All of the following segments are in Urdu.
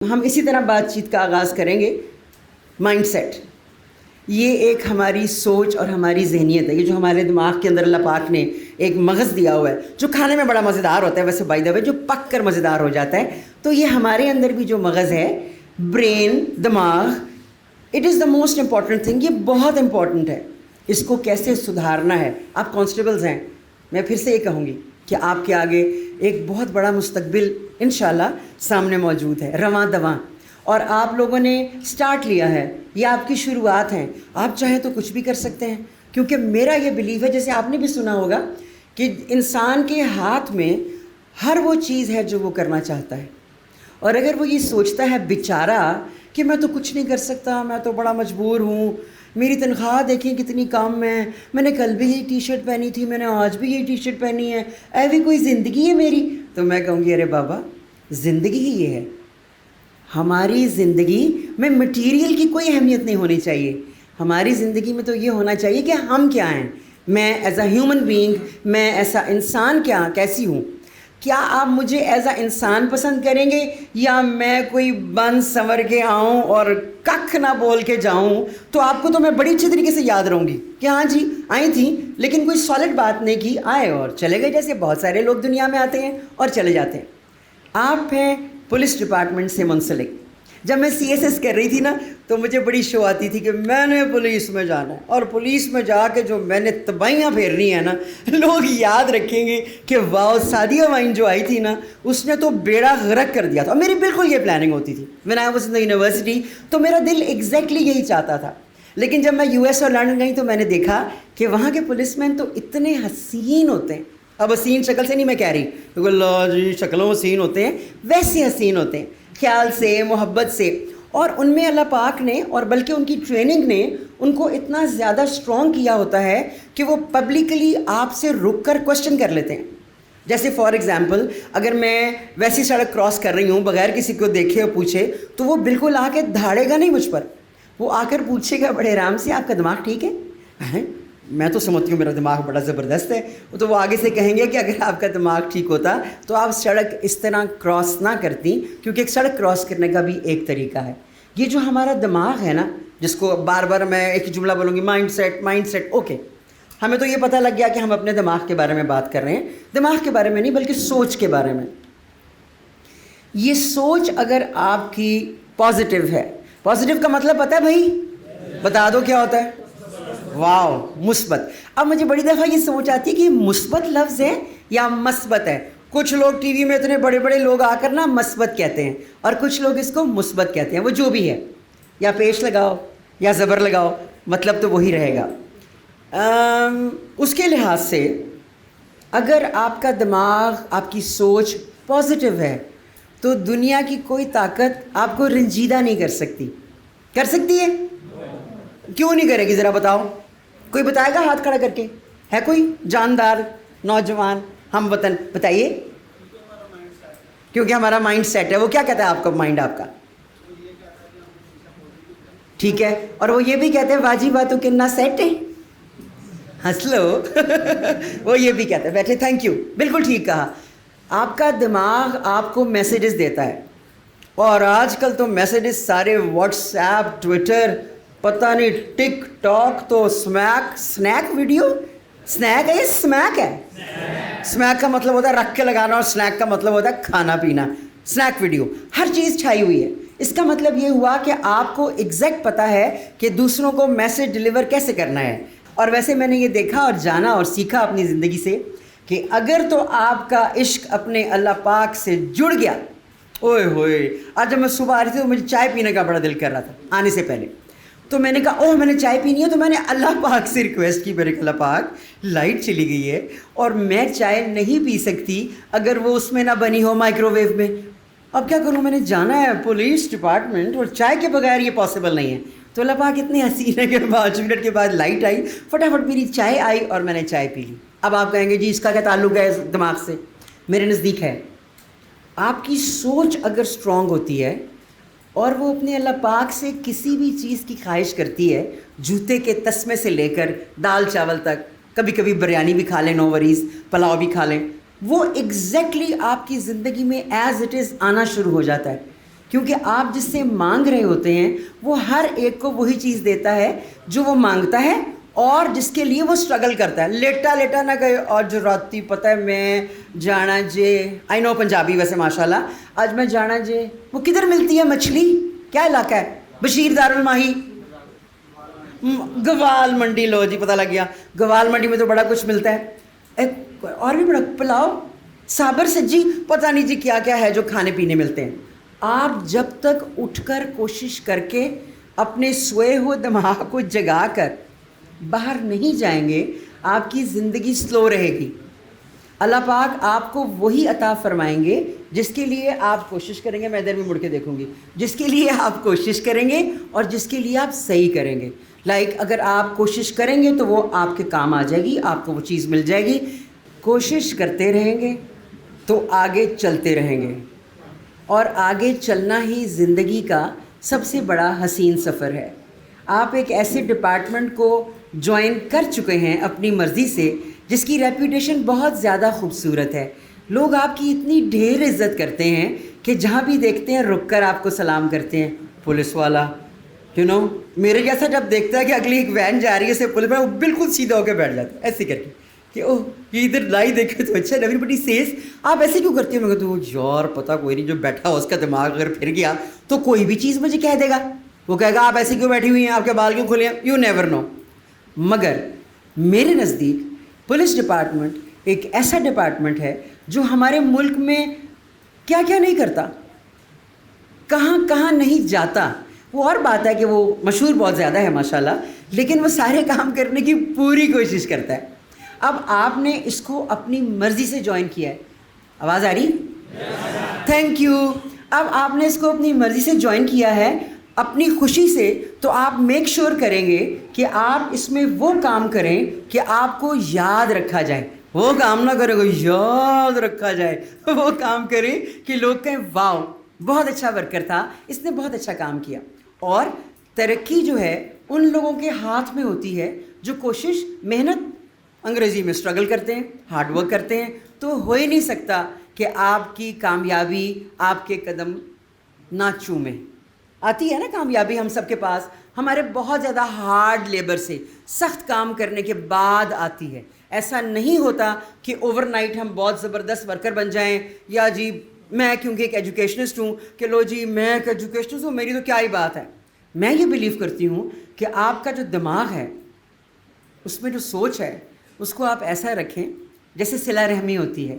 ہم اسی طرح بات چیت کا آغاز کریں گے. مائنڈ سیٹ یہ ایک ہماری سوچ اور ہماری ذہنیت ہے. یہ جو ہمارے دماغ کے اندر اللہ پاک نے ایک مغز دیا ہوا ہے جو کھانے میں بڑا مزیدار ہوتا ہے, ویسے بائی دا وے جو پک کر مزیدار ہو جاتا ہے. تو یہ ہمارے اندر بھی جو مغز ہے, برین, دماغ, it is the most important thing. یہ بہت امپورٹنٹ ہے. اس کو کیسے سدھارنا ہے. آپ کانسٹیبلز ہیں, میں پھر سے یہ کہوں گی کہ آپ کے آگے ایک بہت بڑا مستقبل انشاءاللہ سامنے موجود ہے, رواں دواں. اور آپ لوگوں نے سٹارٹ لیا ہے, یہ آپ کی شروعات ہیں. آپ چاہیں تو کچھ بھی کر سکتے ہیں, کیونکہ میرا یہ بلیف ہے, جیسے آپ نے بھی سنا ہوگا کہ انسان کے ہاتھ میں ہر وہ چیز ہے جو وہ کرنا چاہتا ہے. اور اگر وہ یہ سوچتا ہے بیچارہ کہ میں تو کچھ نہیں کر سکتا, میں تو بڑا مجبور ہوں, میری تنخواہ دیکھیں کتنی کم ہے, میں نے کل بھی یہی ٹی شرٹ پہنی تھی, میں نے آج بھی یہی ٹی شرٹ پہنی ہے, ایوی کوئی زندگی ہے میری, تو میں کہوں گی ارے بابا زندگی ہی یہ ہے. ہماری زندگی میں مٹیریل کی کوئی اہمیت نہیں ہونی چاہیے. ہماری زندگی میں تو یہ ہونا چاہیے کہ ہم کیا ہیں. میں ایز اے ہیومن بینگ, میں ایسا انسان کیسی ہوں. کیا آپ مجھے ایز اے انسان پسند کریں گے, یا میں کوئی بن سنور کے آؤں اور ککھ نہ بول کے جاؤں تو آپ کو تو میں بڑی اچھی طریقے سے یاد رہوں گی کہ ہاں جی آئی تھیں لیکن کوئی سالڈ بات نہیں کی, آئے اور چلے گئے. جیسے بہت سارے لوگ دنیا میں آتے ہیں اور چلے جاتے ہیں. آپ ہیں پولیس ڈپارٹمنٹ سے منسلک. جب میں سی ایس ایس کر رہی تھی نا تو مجھے بڑی شو آتی تھی کہ میں نے پولیس میں جانا ہے, اور پولیس میں جا کے جو میں نے تباہیاں پھیرنی ہیں نا, لوگ یاد رکھیں گے کہ واؤ سعدیہ وائن جو آئی تھی نا اس نے تو بیڑا غرق کر دیا تھا. اور میری بالکل یہ پلاننگ ہوتی تھی when I was in the university, تو میرا دل ایگزیکٹلی یہی چاہتا تھا. لیکن جب میں یو ایس اور لنڈن گئی تو میں نے دیکھا کہ وہاں کے پولیس مین تو اتنے حسین ہوتے ہیں. اب حسین شکل سے نہیں میں کہہ رہی کیونکہ اللہ جی شکلوں حسین ہوتے ہیں, ویسے حسین ہوتے ہیں خیال سے, محبت سے. اور ان میں اللہ پاک نے, اور بلکہ ان کی ٹریننگ نے ان کو اتنا زیادہ اسٹرانگ کیا ہوتا ہے کہ وہ پبلکلی آپ سے رک کر کوشچن کر لیتے ہیں. جیسے فار ایگزامپل اگر میں ویسی سڑک کراس کر رہی ہوں بغیر کسی کو دیکھے اور پوچھے تو وہ بالکل آ کے دھاڑے گا نہیں مجھ پر, وہ آ کر پوچھے گا بڑے آرام سے, آپ کا دماغ ٹھیک ہے؟ میں تو سمجھتی ہوں میرا دماغ بڑا زبردست ہے. تو وہ آگے سے کہیں گے کہ اگر آپ کا دماغ ٹھیک ہوتا تو آپ سڑک اس طرح کراس نہ کرتی, کیونکہ ایک سڑک کراس کرنے کا بھی ایک طریقہ ہے. یہ جو ہمارا دماغ ہے نا, جس کو بار بار میں ایک جملہ بولوں گی, مائنڈ سیٹ, اوکے, ہمیں تو یہ پتہ لگ گیا کہ ہم اپنے دماغ کے بارے میں بات کر رہے ہیں. دماغ کے بارے میں نہیں بلکہ سوچ کے بارے میں. یہ سوچ اگر آپ کی پازیٹیو ہے, پازیٹیو کا مطلب پتہ ہے بھائی, بتا دو کیا ہوتا ہے؟ واو, مثبت. اب مجھے بڑی دفعہ یہ سوچ آتی ہے کہ یہ مثبت لفظ ہے یا مثبت ہے. کچھ لوگ ٹی وی میں اتنے بڑے بڑے لوگ آ کر نا مثبت کہتے ہیں, اور کچھ لوگ اس کو مثبت کہتے ہیں. وہ جو بھی ہے, یا پیش لگاؤ یا زبر لگاؤ, مطلب تو وہی رہے گا. اس کے لحاظ سے اگر آپ کا دماغ, آپ کی سوچ پازیٹیو ہے تو دنیا کی کوئی طاقت آپ کو رنجیدہ نہیں کر سکتی. کر سکتی ہے؟ کیوں نہیں کرے گی ذرا بتاؤ. کوئی بتائے گا ہاتھ کھڑا کر کے؟ ہے کوئی جاندار نوجوان ہم وطن بتائیے. کیونکہ ہمارا مائنڈ سیٹ ہے. وہ کیا کہتا ہے آپ کا مائنڈ, آپ کا ٹھیک ہے, اور وہ یہ بھی کہتے ہیں واجی باتوں کے نہ سیٹ ہے, ہنس لو. وہ یہ بھی کہتے ہیں, بیٹھے, تھینک یو, بالکل ٹھیک کہا. آپ کا دماغ آپ کو میسیجز دیتا ہے, اور آج کل تو میسیجز سارے واٹس ایپ, ٹویٹر, پتہ نہیں ٹک ٹاک, تو سنیک ویڈیو, سنیک ہے, سمیک ہے. سمیک کا مطلب ہوتا ہے رکھ کے لگانا, اور سنیک کا مطلب ہوتا ہے کھانا پینا. سنیک ویڈیو ہر چیز چھائی ہوئی ہے. اس کا مطلب یہ ہوا کہ آپ کو ایگزیکٹ پتہ ہے کہ دوسروں کو میسیج ڈلیور کیسے کرنا ہے. اور ویسے میں نے یہ دیکھا اور جانا اور سیکھا اپنی زندگی سے کہ اگر تو آپ کا عشق اپنے اللہ پاک سے جڑ گیا, اوئے ہوئے. آج جب میں صبح آ رہی تھی تو مجھے چائے پینے کا بڑا دل کر رہا تھا آنے سے پہلے, تو میں نے کہا اوہ میں نے چائے پینی ہے. تو میں نے اللہ پاک سے ریکویسٹ کی, میرے اللہ پاک لائٹ چلی گئی ہے اور میں چائے نہیں پی سکتی اگر وہ اس میں نہ بنی ہو مائکرو ویو میں. اب کیا کروں, میں نے جانا ہے پولیس ڈپارٹمنٹ اور چائے کے بغیر یہ پاسبل نہیں ہے. تو اللہ پاک اتنے حسین ہے کہ 5 منٹ کے بعد لائٹ آئی, فٹافٹ میری چائے آئی اور میں نے چائے پی لی. اب آپ کہیں گے جی اس کا کیا تعلق ہے دماغ سے؟ میرے نزدیک ہے. آپ کی سوچ اگر اسٹرانگ ہوتی ہے اور وہ اپنے اللہ پاک سے کسی بھی چیز کی خواہش کرتی ہے, جوتے کے تسمے سے لے کر دال چاول تک, کبھی کبھی بریانی بھی کھا لیں, نو وریز, پلاؤ بھی کھا لیں, وہ ایگزیکٹلی آپ کی زندگی میں ایز اٹ از آنا شروع ہو جاتا ہے. کیونکہ آپ جس سے مانگ رہے ہوتے ہیں وہ ہر ایک کو وہی چیز دیتا ہے جو وہ مانگتا ہے اور جس کے لیے وہ اسٹرگل کرتا ہے. لیٹا لیٹا نہ کہے اور جو راتی پتہ ہے میں جانا جے, آئی نو پنجابی ویسے ماشاء اللہ, آج میں جانا جے, وہ کدھر ملتی ہے مچھلی, کیا علاقہ ہے, بشیر دار الماہی, گوال منڈی, لو جی پتہ لگ گیا, گوال منڈی میں تو بڑا کچھ ملتا ہے, اور بھی بڑا پلاؤ, صابر سجی, پتہ نہیں جی کیا کیا ہے جو کھانے پینے ملتے ہیں. آپ جب تک اٹھ کر کوشش کر کے اپنے سوئے ہوئے دماغ کو جگا کر باہر نہیں جائیں گے, آپ کی زندگی سلو رہے گی. اللہ پاک آپ کو وہی عطا فرمائیں گے جس کے لیے آپ کوشش کریں گے. میں ادھر بھی مڑ کے دیکھوں گی, جس کے لیے آپ کوشش کریں گے اور جس کے لیے آپ صحیح کریں گے. اگر آپ کوشش کریں گے تو وہ آپ کے کام آ جائے گی, آپ کو وہ چیز مل جائے گی. کوشش کرتے رہیں گے تو آگے چلتے رہیں گے, اور آگے چلنا ہی زندگی کا سب سے بڑا حسین سفر ہے. آپ ایک ایسے ڈپارٹمنٹ کو جوائن کر چکے ہیں اپنی مرضی سے جس کی ریپوٹیشن بہت زیادہ خوبصورت ہے. لوگ آپ کی اتنی ڈھیر عزت کرتے ہیں کہ جہاں بھی دیکھتے ہیں رک کر آپ کو سلام کرتے ہیں. پولیس والا میرے جیسا جب دیکھتا ہے کہ اگلی ایک وین جا رہی ہے سے پولیس والا, وہ بالکل سیدھا ہو کے بیٹھ جاتا ہے ایسے کر کے کہ اوہ یہ ادھر لائی دیکھے تو اچھا, ایوری بڈی سیز. آپ ایسے کیوں کرتے ہیں؟ میں کہتا ہوں یار پتہ کوئی نہیں, جو بیٹھا ہو اس کا دماغ اگر پھر گیا تو کوئی بھی چیز مجھے کہہ دے گا. وہ کہے گا آپ ایسے کیوں بیٹھی ہوئی ہیں, آپ کے بال کیوں کھلے ہیں, یو نیور نو. مگر میرے نزدیک پولیس ڈپارٹمنٹ ایک ایسا ڈپارٹمنٹ ہے جو ہمارے ملک میں کیا کیا نہیں کرتا, کہاں کہاں نہیں جاتا. وہ اور بات ہے کہ وہ مشہور بہت زیادہ ہے ماشاءاللہ, لیکن وہ سارے کام کرنے کی پوری کوشش کرتا ہے. اب آپ نے اس کو اپنی مرضی سے جوائن کیا ہے. آواز آ رہی؟ Thank you. اب آپ نے اس کو اپنی مرضی سے جوائن کیا ہے اپنی خوشی سے, تو آپ میک شور کریں گے کہ آپ اس میں وہ کام کریں کہ آپ کو یاد رکھا جائے. وہ کام نہ کرے گا یاد رکھا جائے, وہ کام کریں کہ لوگ کہیں واو بہت اچھا ورکر تھا, اس نے بہت اچھا کام کیا. اور ترقی جو ہے ان لوگوں کے ہاتھ میں ہوتی ہے جو کوشش, محنت, انگریزی میں اسٹرگل کرتے ہیں, ہارڈ ورک کرتے ہیں. تو ہو ہی نہیں سکتا کہ آپ کی کامیابی آپ کے قدم نہ چومے. آتی ہے نا کامیابی ہم سب کے پاس, ہمارے بہت زیادہ ہارڈ لیبر سے, سخت کام کرنے کے بعد آتی ہے. ایسا نہیں ہوتا کہ اوور نائٹ ہم بہت زبردست ورکر بن جائیں, یا جی میں کیونکہ ایک ایجوکیشنسٹ ہوں کہ لو جی میں ایک ایجوکیشنسٹ ہوں میری تو کیا ہی بات ہے. میں یہ بلیو کرتی ہوں کہ آپ کا جو دماغ ہے اس میں جو سوچ ہے اس کو آپ ایسا رکھیں جیسے صلہ رحمی ہوتی ہے,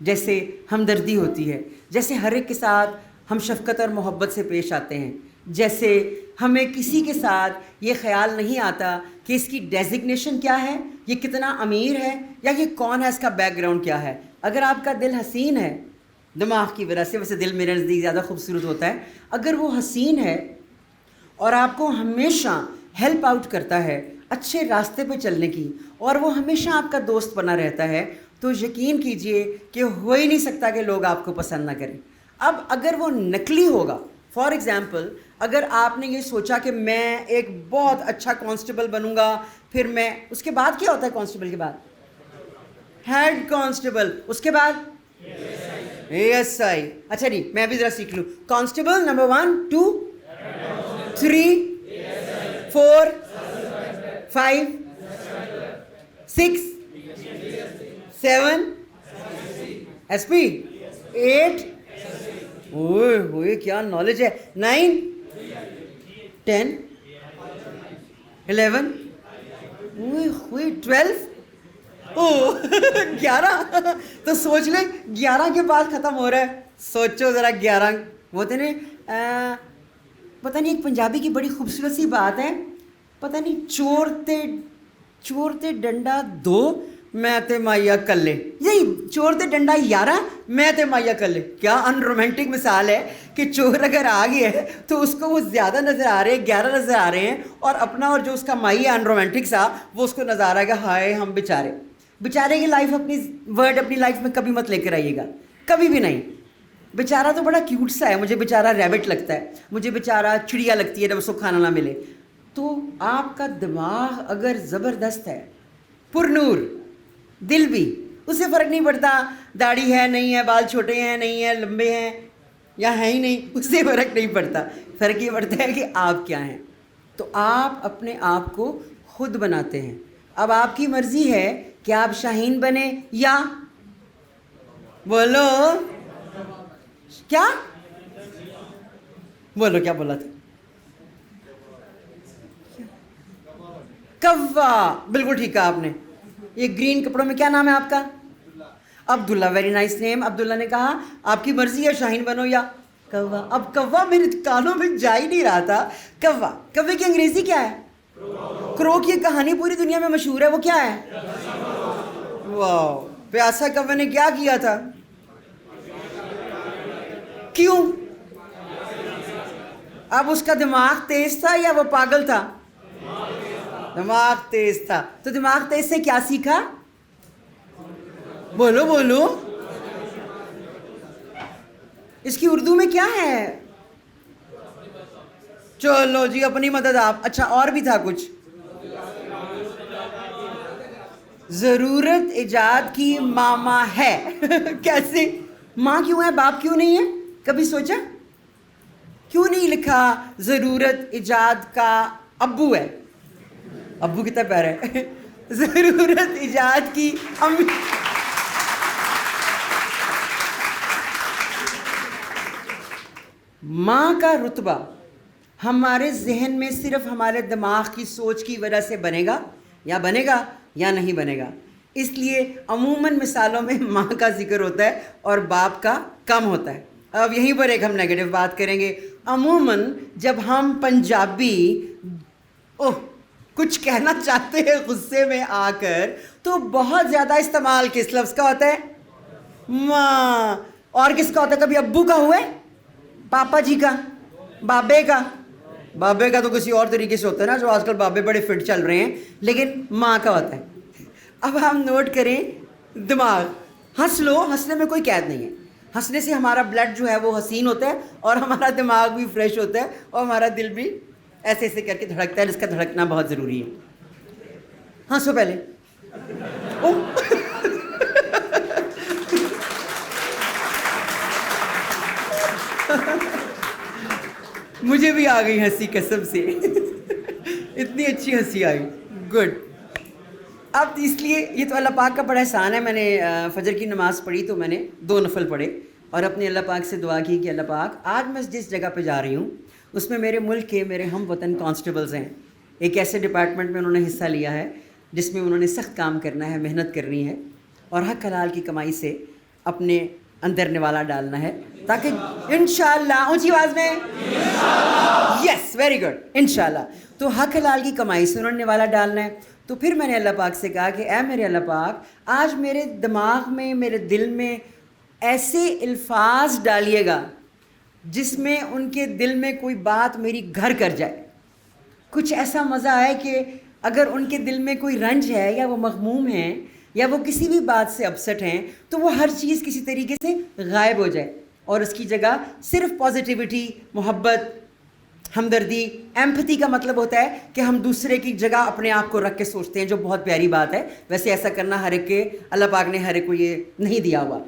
جیسے ہمدردی ہوتی ہے, جیسے ہر ایک کے ساتھ ہم شفقت اور محبت سے پیش آتے ہیں, جیسے ہمیں کسی کے ساتھ یہ خیال نہیں آتا کہ اس کی ڈیزگنیشن کیا ہے, یہ کتنا امیر ہے, یا یہ کون ہے, اس کا بیک گراؤنڈ کیا ہے. اگر آپ کا دل حسین ہے دماغ کی وجہ سے, ویسے دل میرے نزدیک زیادہ خوبصورت ہوتا ہے, اگر وہ حسین ہے اور آپ کو ہمیشہ ہیلپ آؤٹ کرتا ہے اچھے راستے پہ چلنے کی, اور وہ ہمیشہ آپ کا دوست بنا رہتا ہے, تو یقین کیجئے کہ ہو ہی نہیں سکتا کہ لوگ آپ کو پسند نہ کریں. اب اگر وہ نقلی ہوگا, فار ایگزامپل اگر آپ نے یہ سوچا کہ میں ایک بہت اچھا کانسٹیبل بنوں گا, پھر میں, اس کے بعد کیا ہوتا ہے کانسٹیبل کے بعد؟ ہیڈ کانسٹیبل, اس کے بعد ایس آئی. اچھا نہیں میں بھی ذرا سیکھ لوں, کانسٹیبل نمبر 1 2 3 4 5 6 7 ایس پی 8, اوئے ہوئے کیا نالج ہے, 9 10 11 اوئے ہوئے 12 11. تو سوچ لیں 11 کے بعد ختم ہو رہا ہے. سوچو ذرا 11 ہوتے نا, پتہ نہیں ایک پنجابی کی بڑی خوبصورت سی بات ہے, پتہ نہیں چور تے ڈنڈا 2 میں تے مائیا کلے, یہی چور تے ڈنڈا 11 میں تے مائیا کلے. کیا ان رومانٹک مثال ہے کہ چور اگر آ گیا ہے تو اس کو وہ زیادہ نظر آ رہے ہیں, 11 نظر آ رہے ہیں, اور اپنا اور جو اس کا مائی ہے ان رومانٹک سا, وہ اس کو نظر آ رہا ہے کہ ہائے ہم بیچارے کی لائف, اپنی ورڈ اپنی لائف میں کبھی مت لے کر آئیے گا, کبھی بھی نہیں. بیچارہ تو بڑا کیوٹ سا ہے, مجھے بیچارہ ریبٹ لگتا ہے, مجھے بیچارہ چڑیا لگتی ہے جب اس کو کھانا نہ ملے. تو آپ کا دماغ اگر زبردست ہے, پر نور, دل بھی, اس سے فرق نہیں پڑتا داڑھی ہے نہیں ہے, بال چھوٹے ہیں نہیں ہیں, لمبے ہیں, یا ہیں ہی نہیں، اس سے فرق نہیں پڑتا. فرق یہ پڑتا ہے کہ آپ کیا ہیں. تو آپ اپنے آپ کو خود بناتے ہیں. اب آپ کی مرضی ہے کہ آپ شاہین بنیں یا بولو کیا بولو کیا بولا تھا؟ کوا. بالکل ٹھیک کہا آپ نے. یہ گرین کپڑوں میں کیا نام ہے آپ کا؟ عبداللہ. ویری نائس نیم. عبداللہ نے کہا آپ کی مرضی ہے شاہین بنو یا کوا. اب کوا میرے کانوں میں جا ہی نہیں رہا تھا. کوا. کوے کی انگریزی کیا ہے؟ کرو. کی کہانی پوری دنیا میں مشہور ہے، وہ کیا ہے؟ واو. پیاسا کوے نے کیا کیا تھا؟ کیوں؟ اب اس کا دماغ تیز تھا یا وہ پاگل تھا؟ دماغ تیز تھا. تو دماغ تیز سے کیا سیکھا؟ بولو بولو. اس کی اردو میں کیا ہے؟ چلو جی اپنی مدد آپ. اچھا اور بھی تھا کچھ؟ ضرورت ایجاد کی ماما ہے. کیسے؟ ماں کیوں ہے، باپ کیوں نہیں ہے؟ کبھی سوچا؟ کیوں نہیں لکھا ضرورت ایجاد کا ابو ہے؟ ابو کتنا پیارا ہے. ضرورت ایجاد کی امی. ماں کا رتبہ ہمارے ذہن میں صرف ہمارے دماغ کی سوچ کی وجہ سے بنے گا یا نہیں بنے گا. اس لیے عموماً مثالوں میں ماں کا ذکر ہوتا ہے اور باپ کا کم ہوتا ہے. اب یہیں پر ایک ہم نیگیٹو بات کریں گے. عموماً جب ہم پنجابی کچھ کہنا چاہتے ہیں غصے میں آ کر تو بہت زیادہ استعمال کس لفظ کا ہوتا ہے؟ ماں. اور کس کا ہوتا ہے؟ کبھی ابو کا ہوا ہے؟ پاپا جی کا؟ بابے کا؟ بابے کا تو کسی اور طریقے سے ہوتا ہے نا، جو آج کل بابے بڑے فٹ چل رہے ہیں، لیکن ماں کا ہوتا ہے. اب ہم نوٹ کریں دماغ. ہنس لو، ہنسنے میں کوئی قید نہیں ہے. ہنسنے سے ہمارا بلڈ جو ہے وہ حسین ہوتا ہے اور ہمارا دماغ بھی فریش ہوتا ہے اور ہمارا دل بھی ایسے ایسے کر کے دھڑکتا ہے، جس کا دھڑکنا بہت ضروری ہے. ہنسو پہلے. مجھے بھی آ گئی ہنسی قسم سے. اتنی اچھی ہنسی آئی. گڈ. اب اس لیے یہ تو اللہ پاک کا بڑا احسان ہے. میں نے فجر کی نماز پڑھی تو میں نے 2 نفل پڑھے اور اپنے اللہ پاک سے دعا کی کہ اللہ پاک آج میں جس جگہ پہ جا رہی ہوں اس میں میرے ملک کے میرے ہم وطن کانسٹیبلز ہیں. ایک ایسے ڈپارٹمنٹ میں انہوں نے حصہ لیا ہے جس میں انہوں نے سخت کام کرنا ہے، محنت کرنی ہے اور حق حلال کی کمائی سے اپنے اندر نوالا ڈالنا ہے، تاکہ انشاءاللہ اونچی آواز میں یس ویری گڈ انشاءاللہ. تو حق حلال کی کمائی سے انہوں نے نوالا ڈالنا ہے. تو پھر میں نے اللہ پاک سے کہا کہ اے میرے اللہ پاک آج میرے دماغ میں میرے دل میں ایسے الفاظ ڈالیے گا جس میں ان کے دل میں کوئی بات میری گھر کر جائے. کچھ ایسا مزہ آئے کہ اگر ان کے دل میں کوئی رنج ہے یا وہ مغموم ہیں یا وہ کسی بھی بات سے اپسٹ ہیں تو وہ ہر چیز کسی طریقے سے غائب ہو جائے اور اس کی جگہ صرف پازیٹیوٹی، محبت، ہمدردی. ایمپتھی کا مطلب ہوتا ہے کہ ہم دوسرے کی جگہ اپنے آپ کو رکھ کے سوچتے ہیں، جو بہت پیاری بات ہے. ویسے ایسا کرنا ہر ایک کے اللہ پاک نے ہر ایک کو یہ نہیں دیا ہوا.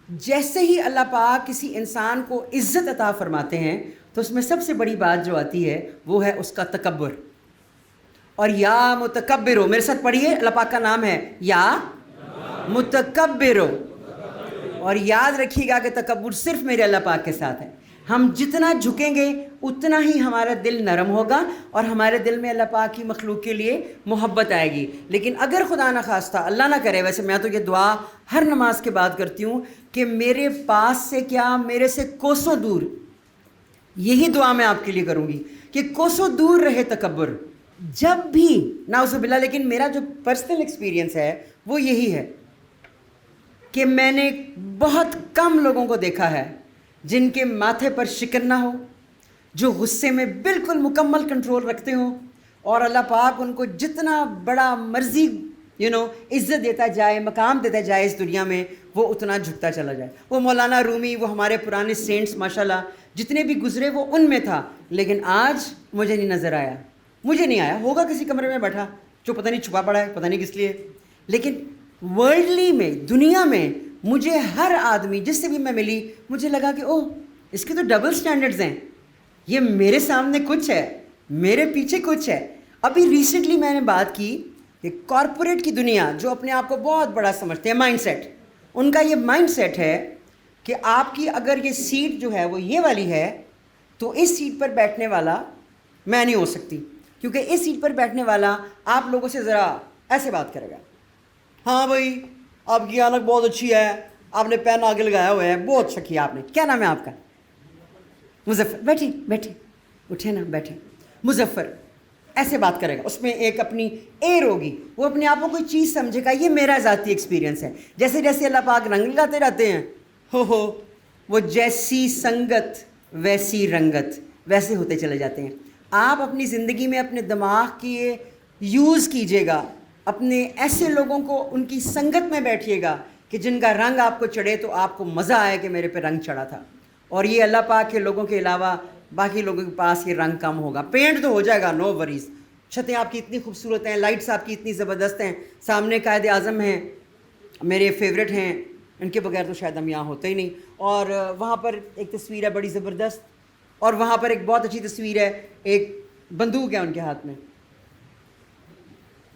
جیسے ہی اللہ پاک کسی انسان کو عزت عطا فرماتے ہیں تو اس میں سب سے بڑی بات جو آتی ہے وہ ہے اس کا تکبر. اور یا متکبرو، میرے ساتھ پڑھیے، اللہ پاک کا نام ہے یا متکبرو. اور یاد رکھیے گا کہ تکبر صرف میرے اللہ پاک کے ساتھ ہے. ہم جتنا جھکیں گے اتنا ہی ہمارا دل نرم ہوگا اور ہمارے دل میں اللہ پاک کی مخلوق کے لیے محبت آئے گی. لیکن اگر خدا نہ خواستہ اللہ نہ کرے، ویسے میں تو یہ دعا ہر نماز کے بعد کرتی ہوں کہ میرے پاس سے کیا میرے سے کوسوں دور، یہی دعا میں آپ کے لیے کروں گی کہ کوسوں دور رہے تکبر. جب بھی نعوذ باللہ، لیکن میرا جو پرسنل ایکسپیرینس ہے وہ یہی ہے کہ میں نے بہت کم لوگوں کو دیکھا ہے جن کے ماتھے پر شکن نہ ہو، جو غصے میں بالکل مکمل کنٹرول رکھتے ہوں اور اللہ پاک ان کو جتنا بڑا مرضی عزت دیتا جائے، مقام دیتا جائے اس دنیا میں، وہ اتنا جھکتا چلا جائے. وہ مولانا رومی، وہ ہمارے پرانے سینٹس ماشاءاللہ جتنے بھی گزرے وہ ان میں تھا. لیکن آج مجھے نہیں نظر آیا، مجھے نہیں آیا. ہوگا کسی کمرے میں بیٹھا جو پتہ نہیں چھپا پڑا ہے، پتہ نہیں کس لیے. لیکن ورلڈلی میں، دنیا میں، مجھے ہر آدمی جس سے بھی میں ملی مجھے لگا کہ اوہ اس کے تو ڈبل سٹینڈرڈز ہیں. یہ میرے سامنے کچھ ہے, میرے پیچھے کچھ ہے. ابھی ریسنٹلی میں نے بات کی کہ کارپوریٹ کی دنیا جو اپنے آپ کو بہت بڑا سمجھتے ہیں, مائنڈ سیٹ ان کا یہ مائنڈ سیٹ ہے کہ آپ کی اگر یہ سیٹ جو ہے وہ یہ والی ہے تو اس سیٹ پر بیٹھنے والا میں نہیں ہو سکتی, کیونکہ اس سیٹ پر بیٹھنے والا آپ لوگوں سے ذرا ایسے بات کرے گا. ہاں بھائی آپ کی حالت بہت اچھی ہے, آپ نے پین آگے لگایا ہوا ہے, بہت اچھا کیا آپ نے. کیا نام ہے آپ کا؟ مظفر. بیٹھے بیٹھے, اٹھے نا, بیٹھے. مظفر ایسے بات کرے گا, اس میں ایک اپنی ایر ہوگی, وہ اپنے آپ کو کوئی چیز سمجھے گا. یہ میرا ذاتی ایکسپیرینس ہے. جیسے جیسے اللہ پاک رنگ لگاتے رہتے ہیں, ہو وہ جیسی سنگت ویسی رنگت, ویسے ہوتے چلے جاتے ہیں. آپ اپنی زندگی میں اپنے دماغ کی یوز کیجیے گا, اپنے ایسے لوگوں کو ان کی سنگت میں بیٹھیے گا کہ جن کا رنگ آپ کو چڑھے تو آپ کو مزہ آئے کہ میرے پہ رنگ چڑھا تھا. اور یہ اللہ پاک کے لوگوں کے علاوہ باقی لوگوں کے پاس یہ رنگ کم ہوگا. پینٹ تو ہو جائے گا, نو وریز. چھتیں آپ کی اتنی خوبصورت ہیں, لائٹس آپ کی اتنی زبردست ہیں, سامنے قائد اعظم ہیں, میرے فیوریٹ ہیں, ان کے بغیر تو شاید ہم یہاں ہوتے ہی نہیں. اور وہاں پر ایک تصویر ہے بڑی زبردست, اور وہاں پر ایک بہت اچھی تصویر ہے, ایک بندوق ہے ان کے ہاتھ میں.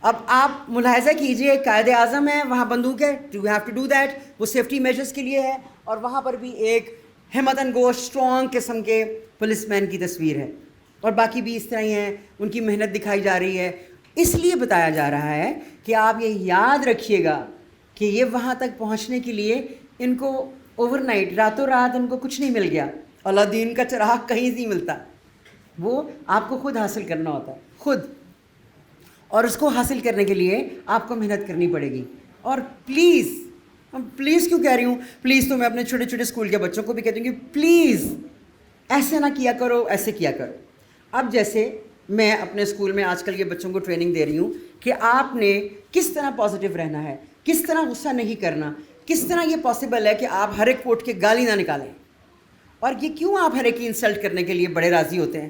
اب آپ ملاحظہ کیجئے, قائد اعظم ہے, وہاں بندوق ہے, you have to do that, وہ سیفٹی میجرز کے لیے ہے. اور وہاں پر بھی ایک ہمت انگوش اسٹرانگ قسم کے پولیس مین کی تصویر ہے, اور باقی بھی اس طرح ہی ہیں. ان کی محنت دکھائی جا رہی ہے. اس لیے بتایا جا رہا ہے کہ آپ یہ یاد رکھیے گا کہ یہ وہاں تک پہنچنے کے لیے ان کو اوور نائٹ, راتوں رات ان کو کچھ نہیں مل گیا. الادین کا چراغ کہیں نہیں ملتا, وہ آپ کو خود حاصل کرنا ہوتا ہے, خود. اور اس کو حاصل کرنے کے لیے آپ کو محنت کرنی پڑے گی. اور پلیز, پلیز کیوں کہہ رہی ہوں پلیز, تو میں اپنے چھوٹے چھوٹے اسکول کے بچوں کو بھی کہتی ہوں کہ پلیز ایسے نہ کیا کرو, ایسے کیا کرو. اب جیسے میں اپنے اسکول میں آج کل کے بچوں کو ٹریننگ دے رہی ہوں کہ آپ نے کس طرح پازیٹیو رہنا ہے, کس طرح غصہ نہیں کرنا, کس طرح یہ پاسبل ہے کہ آپ ہر ایک کوٹ کے گالی نہ نکالیں. اور یہ کیوں آپ ہر ایک کی انسلٹ کرنے کے لیے بڑے راضی ہوتے ہیں.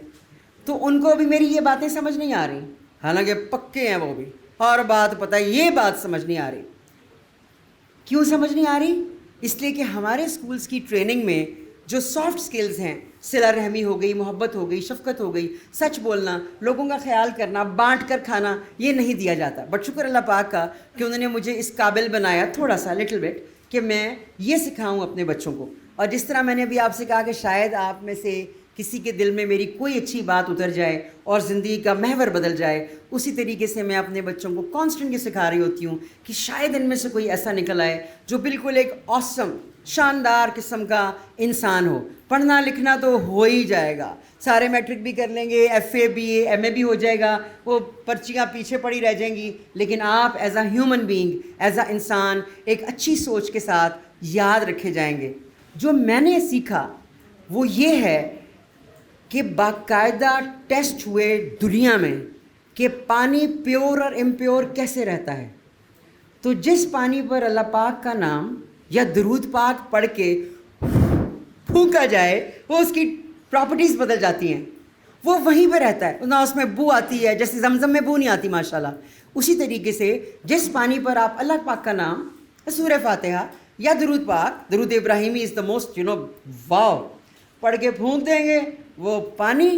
تو ان کو بھی میری یہ باتیں سمجھ نہیں آ رہی, حالانکہ پکے ہیں وہ بھی, اور بات پتہ ہے یہ بات سمجھ نہیں آ رہی. کیوں سمجھ نہیں آ رہی؟ اس لیے کہ ہمارے اسکولس کی ٹریننگ میں جو سافٹ سکلز ہیں, صلہ رحمی ہو گئی, محبت ہو گئی, شفقت ہو گئی, سچ بولنا, لوگوں کا خیال کرنا, بانٹ کر کھانا, یہ نہیں دیا جاتا. بٹ شکر اللہ پاک کا کہ انہوں نے مجھے اس قابل بنایا تھوڑا سا, لٹل بٹ, کہ میں یہ سکھاؤں اپنے بچوں کو. اور جس طرح میں نے ابھی آپ سے کہا کہ شاید آپ میں سے کسی کے دل میں میری کوئی اچھی بات اتر جائے اور زندگی کا محور بدل جائے, اسی طریقے سے میں اپنے بچوں کو کانسٹنٹ یہ سکھا رہی ہوتی ہوں کہ شاید ان میں سے کوئی ایسا نکل آئے جو بالکل ایک آسم, شاندار قسم کا انسان ہو. پڑھنا لکھنا تو ہو ہی جائے گا, سارے میٹرک بھی کر لیں گے, F A B A M A بھی ہو جائے گا, وہ پرچیاں پیچھے پڑی رہ جائیں گی, لیکن آپ as a human being, as a انسان, ایک اچھی سوچ کے ساتھ یاد رکھے جائیں گے. جو میں نے سیکھا وہ یہ ہے کہ باقاعدہ ٹیسٹ ہوئے دنیا میں کہ پانی پیور اور امپیور کیسے رہتا ہے. تو جس پانی پر اللہ پاک کا نام یا درود پاک پڑھ کے پھونکا جائے, وہ اس کی پراپرٹیز بدل جاتی ہیں, وہ وہیں پہ رہتا ہے, نہ اس میں بو آتی ہے, جیسے زمزم میں بو نہیں آتی ماشاءاللہ. اسی طریقے سے جس پانی پر آپ اللہ پاک کا نام, سورہ فاتحہ یا درود پاک, درود ابراہیمی از دا موسٹ واو, پڑھ کے پھونک دیں گے, وہ پانی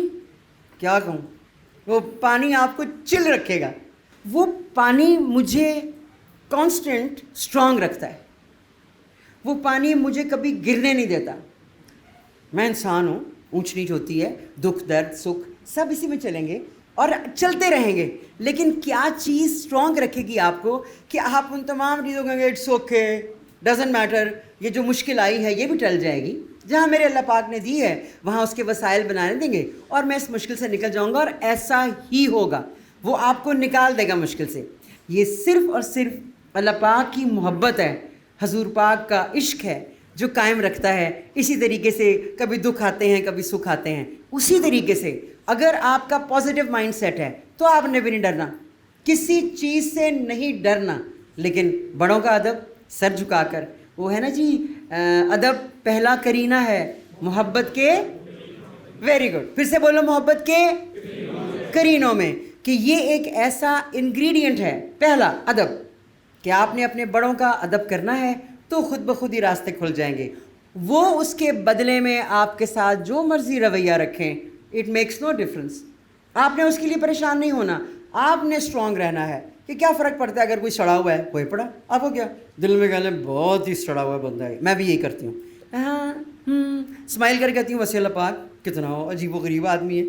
کیا کہوں, وہ پانی آپ کو چل رکھے گا. وہ پانی مجھے کانسٹنٹ اسٹرانگ رکھتا ہے, وہ پانی مجھے کبھی گرنے نہیں دیتا. میں انسان ہوں, اونچ نیچ ہوتی ہے, دکھ درد سکھ سب اسی میں چلیں گے اور چلتے رہیں گے, لیکن کیا چیز اسٹرانگ رکھے گی آپ کو کہ آپ ان تمام چیزوں کہیں گے اٹس اوکے, ڈزنٹ میٹر, یہ جو مشکل آئی ہے یہ بھی ٹل جائے گی, جہاں میرے اللہ پاک نے دی ہے وہاں اس کے وسائل بنانے دیں گے اور میں اس مشکل سے نکل جاؤں گا, اور ایسا ہی ہوگا, وہ آپ کو نکال دے گا مشکل سے. یہ صرف اور صرف اللہ پاک کی محبت ہے, حضور پاک کا عشق ہے جو قائم رکھتا ہے. اسی طریقے سے کبھی دکھ آتے ہیں, کبھی سکھ آتے ہیں, اسی طریقے سے اگر آپ کا پازیٹیو مائنڈ سیٹ ہے تو آپ نے بھی نہیں ڈرنا, کسی چیز سے نہیں ڈرنا. لیکن بڑوں کا ادب سر جھکا کر, وہ ہے نا جی, ادب پہلا کرینہ ہے محبت کے, ویری گڈ, پھر سے بولو, محبت کے کرینوں میں, کہ یہ ایک ایسا انگریڈینٹ ہے پہلا ادب, کہ آپ نے اپنے بڑوں کا ادب کرنا ہے تو خود بخود ہی راستے کھل جائیں گے. وہ اس کے بدلے میں آپ کے ساتھ جو مرضی رویہ رکھیں, اٹ میکس نو ڈفرینس. آپ نے اس کے لیے پریشان نہیں ہونا, آپ نے اسٹرانگ رہنا ہے. کہ کیا فرق پڑتا ہے اگر کوئی سڑا ہوا ہے, کوئی پڑا, آپ کو کیا دل میں کہہ لیں بہت ہی سڑا ہوا بندہ ہے. میں بھی یہی کرتی ہوں, ہاں اسمائل کر کہتی ہوں وسیع اللہ پاک کتنا عجیب و غریب آدمی ہے,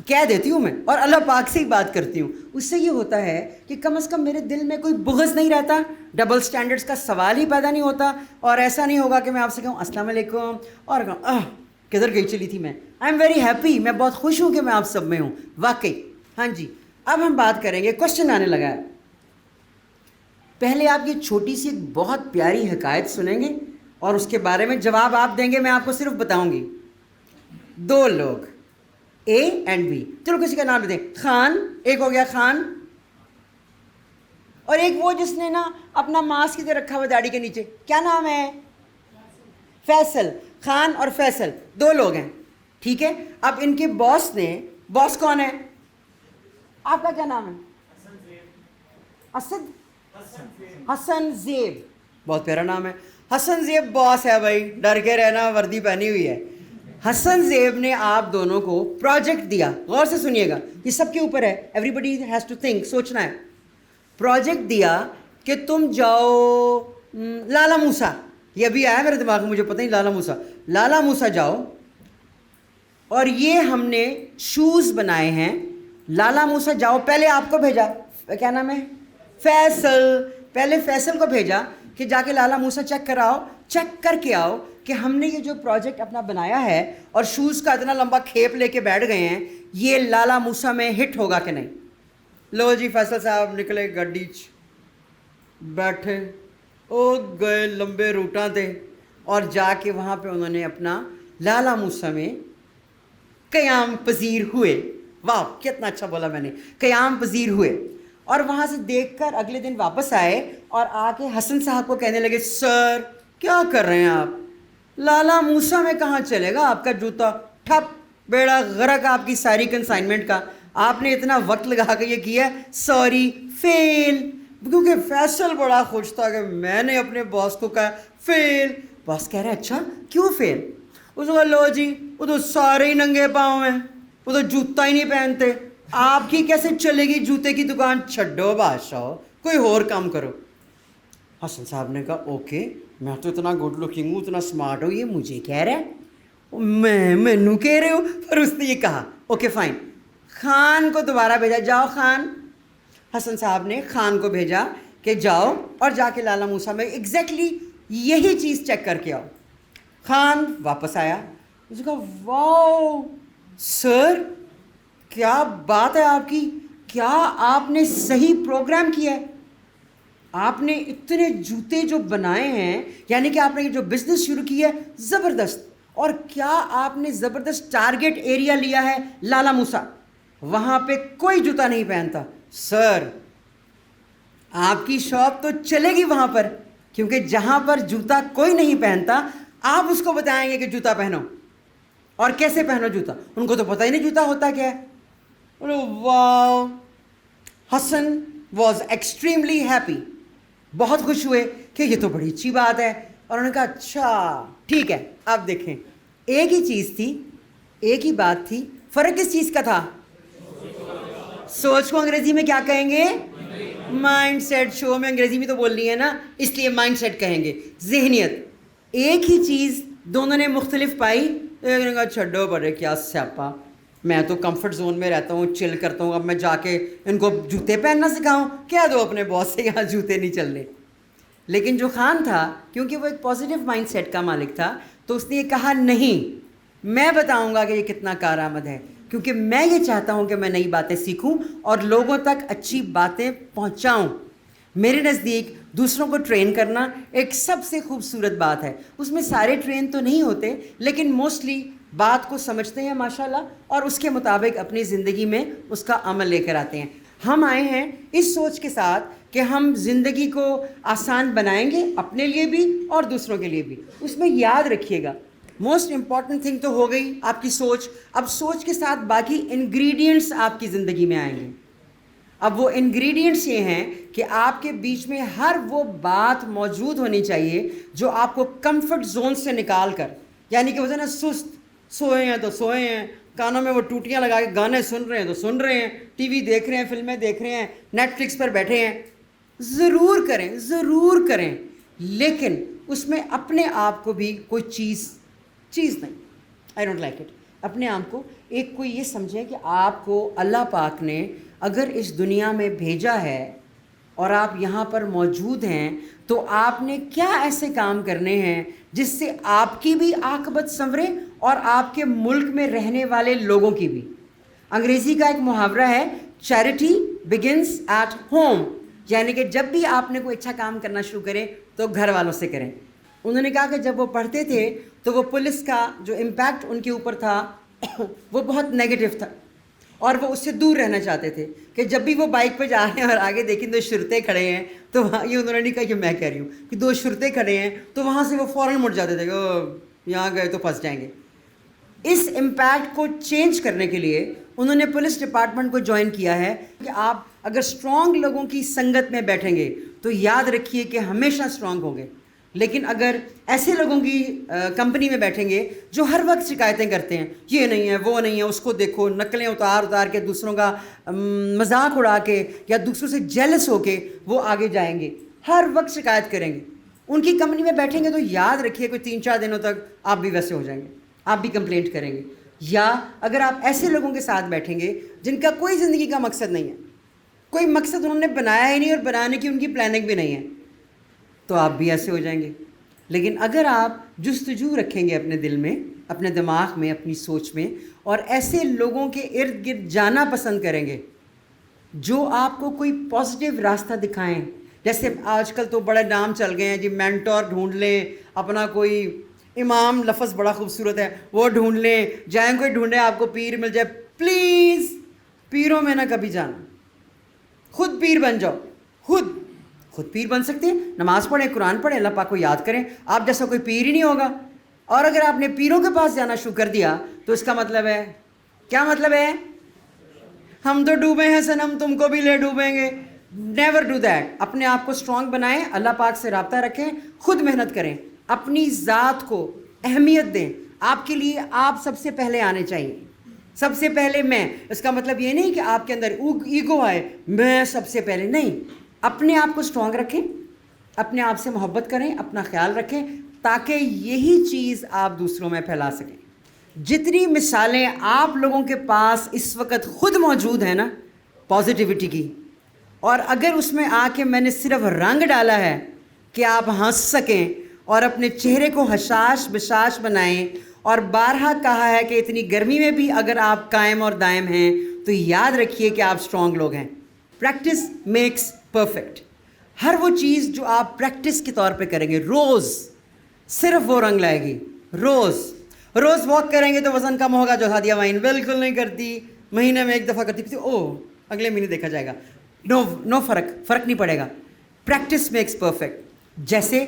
کہہ دیتی ہوں میں, اور اللہ پاک سے ہی بات کرتی ہوں. اس سے یہ ہوتا ہے کہ کم از کم میرے دل میں کوئی بغض نہیں رہتا, ڈبل سٹینڈرڈس کا سوال ہی پیدا نہیں ہوتا, اور ایسا نہیں ہوگا کہ میں آپ سے کہوں السلام علیکم اور کہوں کدھر گئی چلی تھی میں. آئی ایم ویری ہیپی, میں بہت خوش ہوں کہ میں آپ سب میں ہوں واقعی. ہاں جی, اب ہم بات کریں گے, کوشچن آنے لگا ہے. پہلے آپ یہ چھوٹی سی ایک بہت پیاری حکایت سنیں گے اور اس کے بارے میں جواب آپ دیں گے. میں آپ کو صرف بتاؤں گی, دو لوگ اے اینڈ بی, چلو کسی کا نام لے دیں, خان, ایک ہو گیا خان, اور ایک وہ جس نے نا اپنا ماسک ادھر رکھا ہوا داڑھی کے نیچے, کیا نام ہے؟ فیصل. خان اور فیصل دو لوگ ہیں, ٹھیک ہے. اب ان کے باس نے, باس کون ہے؟ آپ کا کیا نام ہے؟ اسد, حسن زیب, بہت پیارا نام ہے. حسن زیب باس ہے بھائی, ڈر کے رہنا, وردی پہنی ہوئی ہے. حسن زیب نے آپ دونوں کو پروجیکٹ دیا, غور سے سنیے گا, یہ سب کے اوپر ہے, everybody has to think, سوچنا ہے. پروجیکٹ دیا کہ تم جاؤ لالا موسیٰ, یہ ابھی آیا میرے دماغ میں, مجھے پتہ نہیں, لالا موسیٰ جاؤ, اور یہ ہم نے شوز بنائے ہیں. لالا موسیٰ جاؤ, پہلے آپ کو بھیجا, کیا نام ہے؟ فیصل. پہلے فیصل کو بھیجا کہ جا کے لالا موسیٰ چیک کراؤ, چیک کر کے آؤ کہ ہم نے یہ جو پروجیکٹ اپنا بنایا ہے اور شوز کا اتنا لمبا کھیپ لے کے بیٹھ گئے ہیں, یہ لالا موسیٰ میں ہٹ ہوگا کہ نہیں. لو جی, فیصل صاحب نکلے گاڑی بیٹھے, او گئے لمبے روٹاں تھے, اور جا کے وہاں پہ انہوں نے اپنا لالا موسیٰ میں قیام پذیر ہوئے. واہ کتنا اچھا بولا میں نے, قیام پذیر ہوئے. اور وہاں سے دیکھ کر اگلے دن واپس آئے اور آ کے حسن صاحب کو کہنے لگے, سر کیا کر رہے ہیں آپ, لالا موسیٰ میں کہاں چلے گا آپ کا جوتا, ٹھپ بیڑا غرق آپ کی ساری کنسائنمنٹ کا, آپ نے اتنا وقت لگا کے یہ کیا, سوری فیل. کیونکہ فیصل بڑا خوش تھا کہ میں نے اپنے باس کو کہا فیل. باس کہہ رہے اچھا کیوں فیل؟ اس کو لو جی وہ تو سارے ہی ننگے پاؤں ہیں, وہ تو جوتا ہی نہیں پہنتے, آپ کی کیسے چلے گی جوتے کی دکان, چھڈو بادشاہ کوئی اور کام کرو. حسن صاحب نے کہا اوکے, میں تو اتنا گڈ لکنگ ہوں, اتنا اسمارٹ ہوں, یہ مجھے کہہ رہا ہے, مینو کہہ رہے ہو. پر اس نے یہ کہا اوکے فائن. خان کو دوبارہ بھیجا, جاؤ خان. حسن صاحب نے خان کو بھیجا کہ جاؤ اور جا کے لالا موسیٰ میں ایگزیکٹلی یہی چیز چیک کر کے آؤ. خان واپس آیا, اس نے کہا واو سر کیا بات ہے آپ کی, کیا آپ نے صحیح پروگرام کیا ہے, آپ نے اتنے جوتے جو بنائے ہیں, یعنی کہ آپ نے جو بزنس شروع کی ہے زبردست, اور کیا آپ نے زبردست ٹارگٹ ایریا لیا ہے لالا موسیٰ, وہاں پہ کوئی جوتا نہیں پہنتا. سر آپ کی شاپ تو چلے گی وہاں پر, کیونکہ جہاں پر جوتا کوئی نہیں پہنتا آپ اس کو بتائیں گے کہ جوتا پہنو, اور کیسے پہنو جوتا, ان کو تو پتہ ہی نہیں جوتا ہوتا کیا ہے. واو, حسن واز ایکسٹریملی ہیپی, بہت خوش ہوئے کہ یہ تو بڑی اچھی بات ہے. اور انہوں نے کہا اچھا ٹھیک ہے, آپ دیکھیں ایک ہی چیز تھی, ایک ہی بات تھی, فرق کس چیز کا تھا؟ سوچ کو انگریزی میں کیا کہیں گے؟ Mind set. شو میں انگریزی میں تو بولنی ہے نا, اس لیے مائنڈ سیٹ کہیں گے, ذہنیت. ایک ہی چیز دونوں نے مختلف پائی. ایک نے کہا چھڈو پڑے کیا سیاپا, میں تو کمفرٹ زون میں رہتا ہوں, چل کرتا ہوں, اب میں جا کے ان کو جوتے پہننا سکھاؤں, کہہ دو اپنے باس سے یہاں جوتے نہیں چلنے. لیکن جو خان تھا, کیونکہ وہ ایک پازیٹیو مائنڈ سیٹ کا مالک تھا, تو اس نے یہ کہا نہیں, میں بتاؤں گا کہ یہ کتنا کارآمد ہے, کیونکہ میں یہ چاہتا ہوں کہ میں نئی باتیں سیکھوں اور لوگوں تک اچھی باتیں پہنچاؤں. میرے نزدیک دوسروں کو ٹرین کرنا ایک سب سے خوبصورت بات ہے. اس میں سارے ٹرین تو نہیں ہوتے, لیکن موسٹلی بات کو سمجھتے ہیں ماشاءاللہ, اور اس کے مطابق اپنی زندگی میں اس کا عمل لے کر آتے ہیں. ہم آئے ہیں اس سوچ کے ساتھ کہ ہم زندگی کو آسان بنائیں گے, اپنے لیے بھی اور دوسروں کے لیے بھی. اس میں یاد رکھیے گا موسٹ امپورٹنٹ تھنگ تو ہو گئی آپ کی سوچ. اب سوچ کے ساتھ باقی انگریڈینٹس آپ کی زندگی میں آئیں گے. اب وہ انگریڈینٹس یہ ہیں کہ آپ کے بیچ میں ہر وہ بات موجود ہونی چاہیے جو آپ کو کمفرٹ زون سے نکال کر، یعنی کہ وہ نا سست، سوئے ہیں تو سوئے ہیں، کانوں میں وہ ٹوٹیاں لگا کے گانے سن رہے ہیں تو سن رہے ہیں، ٹی وی دیکھ رہے ہیں، فلمیں دیکھ رہے ہیں، نیٹ فلکس پر بیٹھے ہیں. ضرور کریں، ضرور کریں، لیکن اس میں اپنے آپ کو بھی کوئی چیز نہیں، آئی ڈونٹ لائک اٹ. اپنے آپ کو ایک کوئی یہ سمجھیں کہ آپ کو اللہ پاک نے اگر اس دنیا میں بھیجا ہے اور آپ یہاں پر موجود ہیں تو آپ نے کیا ایسے کام کرنے ہیں جس سے آپ کی بھی عاقبت سنورے اور آپ کے ملک میں رہنے والے لوگوں کی بھی. انگریزی کا ایک محاورہ ہے، چیریٹی بگنس ایٹ ہوم، یعنی کہ جب بھی آپ نے کوئی اچھا کام کرنا شروع کریں تو گھر والوں سے کریں. انہوں نے کہا کہ جب وہ پڑھتے تھے تو وہ پولیس کا جو امپیکٹ ان کے اوپر تھا وہ بہت نیگیٹو تھا، اور وہ اس سے دور رہنا چاہتے تھے کہ جب بھی وہ بائک پہ جا رہے ہیں اور آگے دیکھیں دو شرطے کھڑے ہیں تو وہاں، یہ انہوں نے نہیں کہا کہ میں کہہ رہی ہوں، کہ دو شرطے کھڑے ہیں تو وہاں سے وہ فوراً مڑ جاتے تھے کہ یہاں گئے تو پھنس جائیں گے. اس امپیکٹ کو چینج کرنے کے لیے انہوں نے پولیس ڈپارٹمنٹ کو جوائن کیا ہے کہ آپ اگر اسٹرانگ لوگوں کی سنگت میں بیٹھیں گے تو یاد رکھیے کہ ہمیشہ اسٹرانگ ہوں گے، لیکن اگر ایسے لوگوں کی کمپنی میں بیٹھیں گے جو ہر وقت شکایتیں کرتے ہیں، یہ نہیں ہے، وہ نہیں ہے، اس کو دیکھو، نقلیں اتار کے دوسروں کا مذاق اڑا کے یا دوسروں سے جیلس ہو کے وہ آگے جائیں گے، ہر وقت شکایت کریں گے، ان کی کمپنی میں بیٹھیں گے تو یاد رکھیے کوئی 3-4 دنوں تک آپ بھی ویسے ہو جائیں گے، آپ بھی کمپلینٹ کریں گے. یا اگر آپ ایسے لوگوں کے ساتھ بیٹھیں گے جن کا کوئی زندگی کا مقصد نہیں ہے، کوئی مقصد انہوں نے بنایا ہی نہیں اور بنانے کی ان کی پلاننگ بھی نہیں ہے، تو آپ بھی ایسے ہو جائیں گے. لیکن اگر آپ جستجو رکھیں گے اپنے دل میں، اپنے دماغ میں، اپنی سوچ میں، اور ایسے لوگوں کے ارد گرد جانا پسند کریں گے جو آپ کو کوئی پازیٹیو راستہ دکھائیں، جیسے آج کل تو بڑے نام چل گئے ہیں جی، مینٹور ڈھونڈ لیں، اپنا کوئی امام، لفظ بڑا خوبصورت ہے، وہ ڈھونڈ لیں، جائیں کوئی ڈھونڈیں آپ کو پیر مل جائے. پلیز پیروں میں نہ کبھی جانا، خود پیر بن جاؤ، خود پیر بن سکتے ہیں، نماز پڑھیں، قرآن پڑھیں، اللہ پاک کو یاد کریں، آپ جیسا کوئی پیر ہی نہیں ہوگا. اور اگر آپ نے پیروں کے پاس جانا شروع کر دیا تو اس کا مطلب ہے، کیا مطلب ہے؟ ہم تو ڈوبے ہیں صنم، تم کو بھی لے ڈوبیں گے. Never do that. اپنے آپ کو اسٹرانگ بنائیں، اللہ پاک سے رابطہ رکھیں، خود محنت کریں، اپنی ذات کو اہمیت دیں. آپ کے لیے آپ سب سے پہلے آنے چاہیے، سب سے پہلے میں. اس کا مطلب یہ نہیں کہ آپ کے اندر ایگو آئے، میں سب سے پہلے، نہیں. اپنے آپ کو اسٹرانگ رکھیں، اپنے آپ سے محبت کریں، اپنا خیال رکھیں، تاکہ یہی چیز آپ دوسروں میں پھیلا سکیں. جتنی مثالیں آپ لوگوں کے پاس اس وقت خود موجود ہیں نا پازیٹیوٹی کی، اور اگر اس میں آ کے میں نے صرف رنگ ڈالا ہے کہ آپ ہنس سکیں اور اپنے چہرے کو حشاش بشاش بنائیں، اور بارہا کہا ہے کہ اتنی گرمی میں بھی اگر آپ قائم اور دائم ہیں تو یاد رکھیے کہ آپ اسٹرانگ لوگ ہیں. Practice makes perfect. ہر وہ چیز جو آپ پریکٹس کے طور پہ کریں گے روز، صرف وہ رنگ لائے گی. روز واک کریں گے تو وزن کم ہوگا. جو ہادیہ وائن بالکل نہیں کرتی، مہینے میں ایک دفعہ کرتی تھی، اگلے مہینے دیکھا جائے گا، نو فرق نہیں پڑے گا. Practice makes perfect. جیسے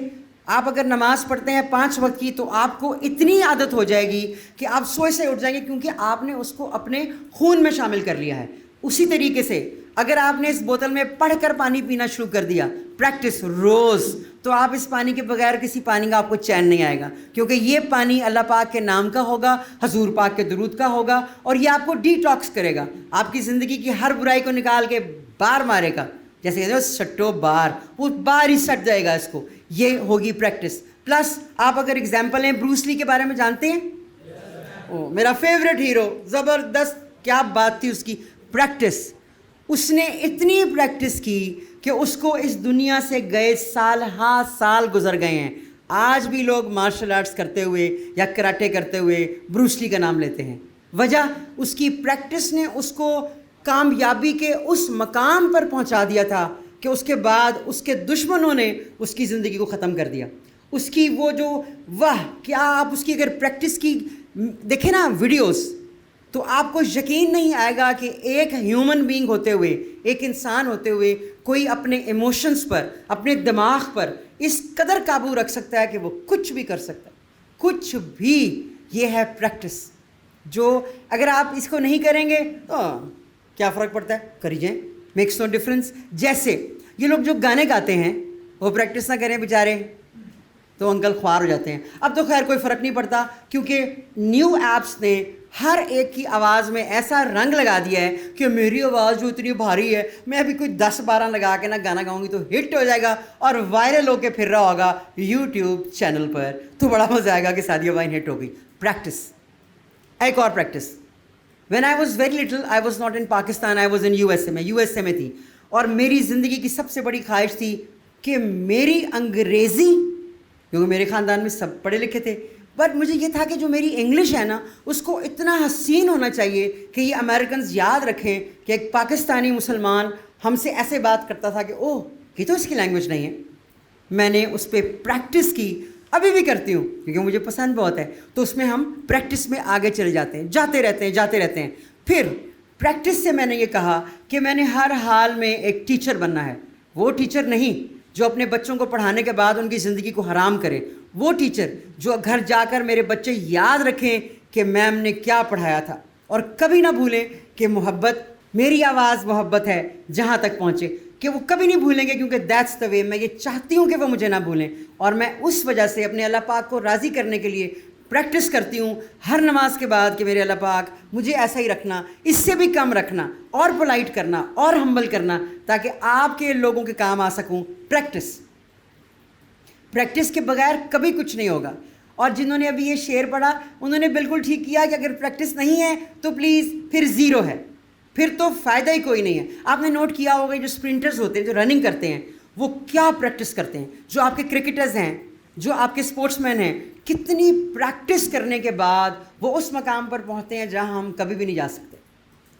آپ اگر نماز پڑھتے ہیں 5 وقت کی تو آپ کو اتنی عادت ہو جائے گی کہ آپ سوئے سے اٹھ جائیں گے، کیونکہ آپ نے اس کو اپنے خون میں شامل کر لیا ہے. اسی طریقے سے اگر آپ نے اس بوتل میں پڑھ کر پانی پینا شروع کر دیا، پریکٹس روز، تو آپ اس پانی کے بغیر کسی پانی کا آپ کو چین نہیں آئے گا، کیونکہ یہ پانی اللہ پاک کے نام کا ہوگا، حضور پاک کے درود کا ہوگا، اور یہ آپ کو ڈی ٹاکس کرے گا، آپ کی زندگی کی ہر برائی کو نکال کے باہر مارے گا. جیسے کہتے ہیں سٹو بار، وہ باہر ہی سٹ جائے گا اس کو. یہ ہوگی پریکٹس. پلس آپ اگر اگزامپل ہیں، بروس لی کے بارے میں جانتے ہیں؟ میرا فیوریٹ ہیرو، زبردست، کیا بات تھی اس کی. پریکٹس. اس نے اتنی پریکٹس کی کہ اس کو اس دنیا سے گئے سال گزر گئے ہیں. آج بھی لوگ مارشل آرٹس کرتے ہوئے یا کراٹے کرتے ہوئے بروس لی کا نام لیتے ہیں. وجہ اس کی پریکٹس نے اس کو کامیابی کے اس مقام پر پہنچا دیا تھا کہ اس کے بعد اس کے دشمنوں نے اس کی زندگی کو ختم کر دیا. اس کی وہ جو کیا آپ اس کی اگر پریکٹس کی دیکھیں نا ویڈیوز، تو آپ کو یقین نہیں آئے گا کہ ایک ہیومن بینگ ہوتے ہوئے، ایک انسان ہوتے ہوئے، کوئی اپنے ایموشنز پر، اپنے دماغ پر اس قدر قابو رکھ سکتا ہے کہ وہ کچھ بھی کر سکتا ہے، کچھ بھی. یہ ہے پریکٹس، جو اگر آپ اس کو نہیں کریں گے تو کیا فرق پڑتا ہے، کری جائیں. Makes no difference. جیسے یہ لوگ جو گانے گاتے ہیں وہ پریکٹس نہ کریں بیچارے تو انکل خوار ہو جاتے ہیں. اب تو خیر کوئی فرق نہیں پڑتا کیونکہ نیو ایپس نے ہر ایک کی آواز میں ایسا رنگ لگا دیا ہے کہ میری آواز جو اتنی بھاری ہے میں ابھی کوئی 10-12 لگا کے نا گانا گاؤں گی تو ہٹ ہو جائے گا اور وائرل ہو کے پھر رہا ہوگا یوٹیوب چینل پر. تو بڑا مزہ آئے گا کہ سعدیہ وائن ہٹ ہو گئی. پریکٹس. ایک اور practice. When I was very little I was not in Pakistan, I was in U S A. میں یو ایس اے میں تھی اور میری زندگی کی سب سے بڑی خواہش تھی کہ میری انگریزی, کیونکہ میرے خاندان میں سب پڑھے لکھے تھے, بٹ مجھے یہ تھا کہ جو میری انگلش ہے نا اس کو اتنا حسین ہونا چاہیے کہ یہ امریکنز یاد رکھیں کہ ایک پاکستانی مسلمان ہم سے ایسے بات کرتا تھا کہ اوہ یہ تو اس کی لینگویج نہیں ہے. میں نے اس پہ پریکٹس کی, ابھی بھی کرتی ہوں کیونکہ مجھے پسند بہت ہے. تو اس میں ہم پریکٹس میں آگے چلے جاتے ہیں, جاتے رہتے ہیں. پھر پریکٹس سے میں نے یہ کہا کہ میں نے ہر حال میں ایک ٹیچر بننا ہے. وہ ٹیچر نہیں جو اپنے بچوں کو پڑھانے کے بعد ان کی زندگی کو حرام کرے, وہ ٹیچر جو گھر جا کر میرے بچے یاد رکھیں کہ میم نے کیا پڑھایا تھا, اور کبھی نہ بھولیں کہ محبت, میری آواز محبت ہے جہاں تک پہنچے, کہ وہ کبھی نہیں بھولیں گے کیونکہ دیٹس دا وے. میں یہ چاہتی ہوں کہ وہ مجھے نہ بھولیں, اور میں اس وجہ سے اپنے اللہ پاک کو راضی کرنے کے لیے پریکٹس کرتی ہوں ہر نماز کے بعد کہ میرے اللہ پاک مجھے ایسا ہی رکھنا, اس سے بھی کم رکھنا, اور پولائٹ کرنا, اور ہمبل کرنا, تاکہ آپ کے لوگوں کے کام آ سکوں. پریکٹس کے بغیر کبھی کچھ نہیں ہوگا. اور جنہوں نے ابھی یہ شعر پڑھا انہوں نے بالکل ٹھیک کیا کہ اگر پریکٹس نہیں ہے تو پلیز پھر زیرو ہے, پھر تو فائدہ ہی کوئی نہیں ہے. آپ نے نوٹ کیا ہوگا جو اسپرنٹرز ہوتے ہیں, جو رننگ کرتے ہیں, وہ کیا پریکٹس کرتے ہیں. جو آپ کے کرکٹرز ہیں, جو آپ کے اسپورٹس مین ہیں, کتنی پریکٹس کرنے کے بعد وہ اس مقام پر پہنچتے ہیں جہاں ہم کبھی بھی نہیں جا سکتے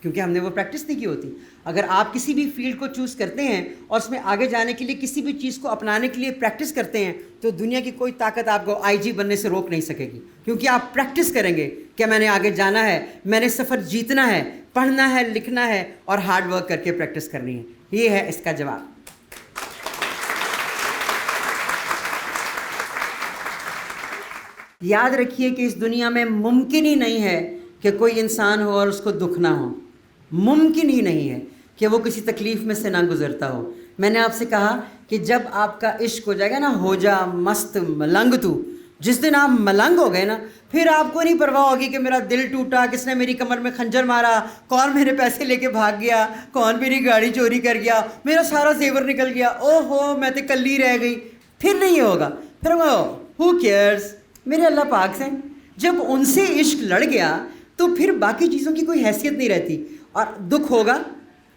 کیونکہ ہم نے وہ پریکٹس نہیں کی ہوتی. اگر آپ کسی بھی فیلڈ کو چوز کرتے ہیں اور اس میں آگے جانے کے لیے کسی بھی چیز کو اپنانے کے لیے پریکٹس کرتے ہیں تو دنیا کی کوئی طاقت آپ کو آئی جی بننے سے روک نہیں سکے گی, کیونکہ آپ پریکٹس کریں گے کہ میں نے آگے جانا ہے, میں نے سفر جیتنا ہے, پڑھنا ہے, لکھنا ہے, اور ہارڈ ورک کر کے پریکٹس کرنی ہے. یہ ہے اس کا جواب. یاد رکھیے کہ اس دنیا میں ممکن ہی نہیں ہے کہ کوئی انسان ہو اور اس کو دکھ نہ ہو. ممکن ہی نہیں ہے کہ وہ کسی تکلیف میں سے نہ گزرتا ہو. میں نے آپ سے کہا کہ جب آپ کا عشق ہو جائے گا نا, ہو جا مست ملنگ تو, جس دن آپ ملنگ ہو گئے نا پھر آپ کو نہیں پرواہ ہوگی کہ میرا دل ٹوٹا, کس نے میری کمر میں خنجر مارا, کون میرے پیسے لے کے بھاگ گیا, کون میری گاڑی چوری کر گیا, میرا سارا زیور نکل گیا, او ہو میں تو کلی رہ گئی. پھر نہیں ہوگا. پھر ہو کیئرز, میرے اللہ پاک سے جب ان سے عشق لڑ گیا تو پھر باقی چیزوں کی کوئی حیثیت نہیں رہتی. اور دکھ ہوگا,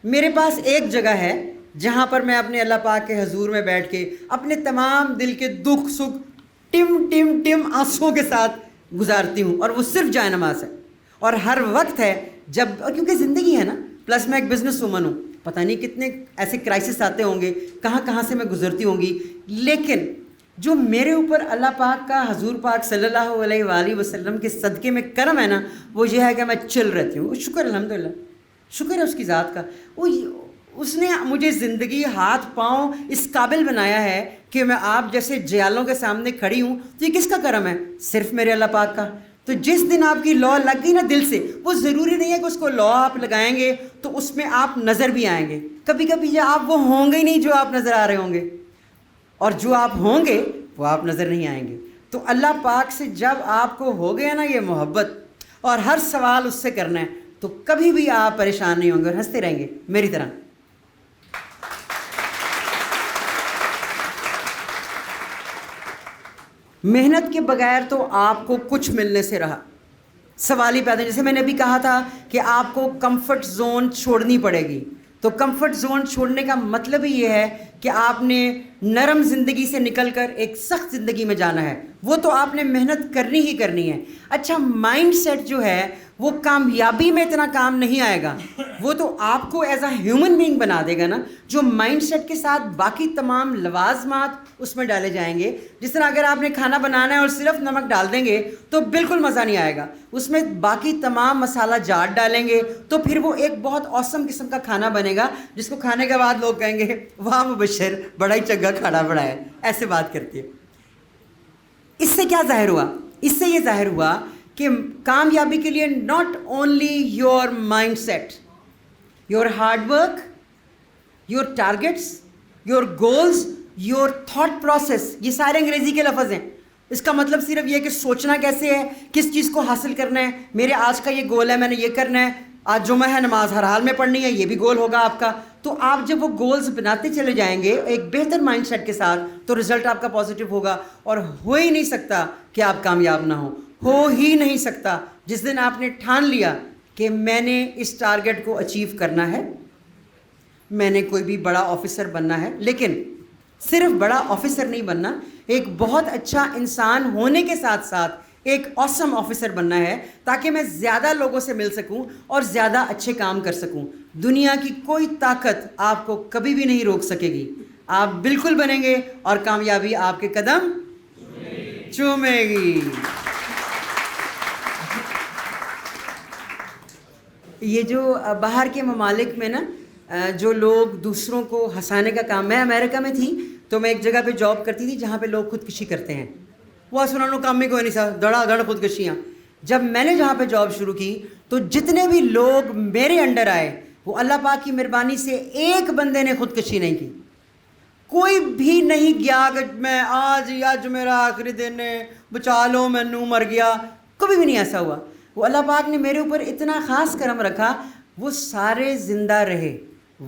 میرے پاس ایک جگہ ہے جہاں پر میں اپنے اللہ پاک کے حضور میں بیٹھ کے اپنے تمام دل کے دکھ سکھ ٹم ٹم ٹم آنسوؤں کے ساتھ گزارتی ہوں, اور وہ صرف جائے نماز ہے. اور ہر وقت ہے جب, اور کیونکہ زندگی ہے نا, پلس میں ایک بزنس وومن ہوں, پتہ نہیں کتنے ایسے کرائسس آتے ہوں گے, کہاں کہاں سے میں گزرتی ہوں گی, لیکن جو میرے اوپر اللہ پاک کا, حضور پاک صلی اللہ علیہ وآلہ وسلم کے صدقے میں کرم ہے نا, وہ یہ ہے کہ میں چل رہتی ہوں. شکر الحمدللہ, شکر ہے اس کی ذات کا. اس نے مجھے زندگی ہاتھ پاؤں اس قابل بنایا ہے کہ میں آپ جیسے جیالوں کے سامنے کھڑی ہوں. تو یہ کس کا کرم ہے؟ صرف میرے اللہ پاک کا. تو جس دن آپ کی لو لگ گئی نا دل سے, وہ ضروری نہیں ہے کہ اس کو لو آپ لگائیں گے تو اس میں آپ نظر بھی آئیں گے. کبھی کبھی آپ وہ ہوں گے ہی نہیں جو آپ نظر آ رہے ہوں گے, اور جو آپ ہوں گے وہ آپ نظر نہیں آئیں گے. تو اللہ پاک سے جب آپ کو ہو گیا نا یہ محبت, اور ہر سوال اس سے کرنا ہے, تو کبھی بھی آپ پریشان نہیں ہوں گے اور ہنستے رہیں گے میری طرح. محنت کے بغیر تو آپ کو کچھ ملنے سے رہا. سوال ہی پیدا, جیسے میں نے ابھی کہا تھا کہ آپ کو کمفرٹ زون چھوڑنی پڑے گی. تو کمفرٹ زون چھوڑنے کا مطلب ہی یہ ہے کہ آپ نے نرم زندگی سے نکل کر ایک سخت زندگی میں جانا ہے. وہ تو آپ نے محنت کرنی ہی کرنی ہے. اچھا, مائنڈ سیٹ جو ہے وہ کامیابی میں اتنا کام نہیں آئے گا, وہ تو آپ کو ایز اے ہیومن بینگ بنا دے گا نا, جو مائنڈ سیٹ کے ساتھ باقی تمام لوازمات اس میں ڈالے جائیں گے. جس طرح اگر آپ نے کھانا بنانا ہے اور صرف نمک ڈال دیں گے تو بالکل مزہ نہیں آئے گا. اس میں باقی تمام مسالہ جات ڈالیں گے تو پھر وہ ایک بہت اوسم قسم کا کھانا بنے گا, جس کو کھانے کے بعد لوگ کہیں گے واہ مبشر بڑا ہی چنگا کھانا بنایا ہے. ایسے بات کرتی ہے. اس سے کیا ظاہر ہوا؟ اس سے یہ ظاہر ہوا کہ کامیابی کے لیے not only your mindset, your hard work, your targets, your goals, your thought process, یہ سارے انگریزی کے لفظ ہیں. اس کا مطلب صرف یہ ہے کہ سوچنا کیسے ہے, کس چیز کو حاصل کرنا ہے. میرے آج کا یہ گول ہے, میں نے یہ کرنا ہے. آج جمعہ ہے, نماز ہر حال میں پڑھنی ہے, یہ بھی گول ہوگا آپ کا. تو آپ جب وہ گولز بناتے چلے جائیں گے ایک بہتر مائنڈ سیٹ کے ساتھ, تو رزلٹ آپ کا پازیٹیو ہوگا. اور ہو ہی نہیں سکتا کہ آپ کامیاب نہ ہو ہی نہیں سکتا. جس دن آپ نے ٹھان لیا کہ میں نے اس ٹارگیٹ کو اچیو کرنا ہے, میں نے کوئی بھی بڑا آفیسر بننا ہے, لیکن صرف بڑا آفیسر نہیں بننا, ایک بہت اچھا انسان ہونے کے ساتھ ساتھ ایک آسم آفیسر بننا ہے, تاکہ میں زیادہ لوگوں سے مل سکوں اور زیادہ اچھے کام کر سکوں. دنیا کی کوئی طاقت آپ کو کبھی بھی نہیں روک سکے گی. آپ بالکل بنیں گے اور کامیابی آپ کے قدم چومے گی. یہ جو باہر کے ممالک میں نا جو لوگ دوسروں کو ہنسانے کا کام, میں امریکہ میں تھی تو میں ایک جگہ پہ جاب کرتی تھی جہاں پہ لوگ خودکشی کرتے ہیں. وہ سنانو کام میں کوئی نہیں سا, دڑا دڑ خودکشیاں. جب میں نے جہاں پہ جاب شروع کی تو جتنے بھی لوگ میرے انڈر آئے, وہ اللہ پاک کی مہربانی سے ایک بندے نے خودکشی نہیں کی. کوئی بھی نہیں گیا کہ میں آج میرا آخری دن ہے, بچا لو مینوں مر گیا. کبھی بھی نہیں ایسا ہوا. وہ اللہ پاک نے میرے اوپر اتنا خاص کرم رکھا, وہ سارے زندہ رہے.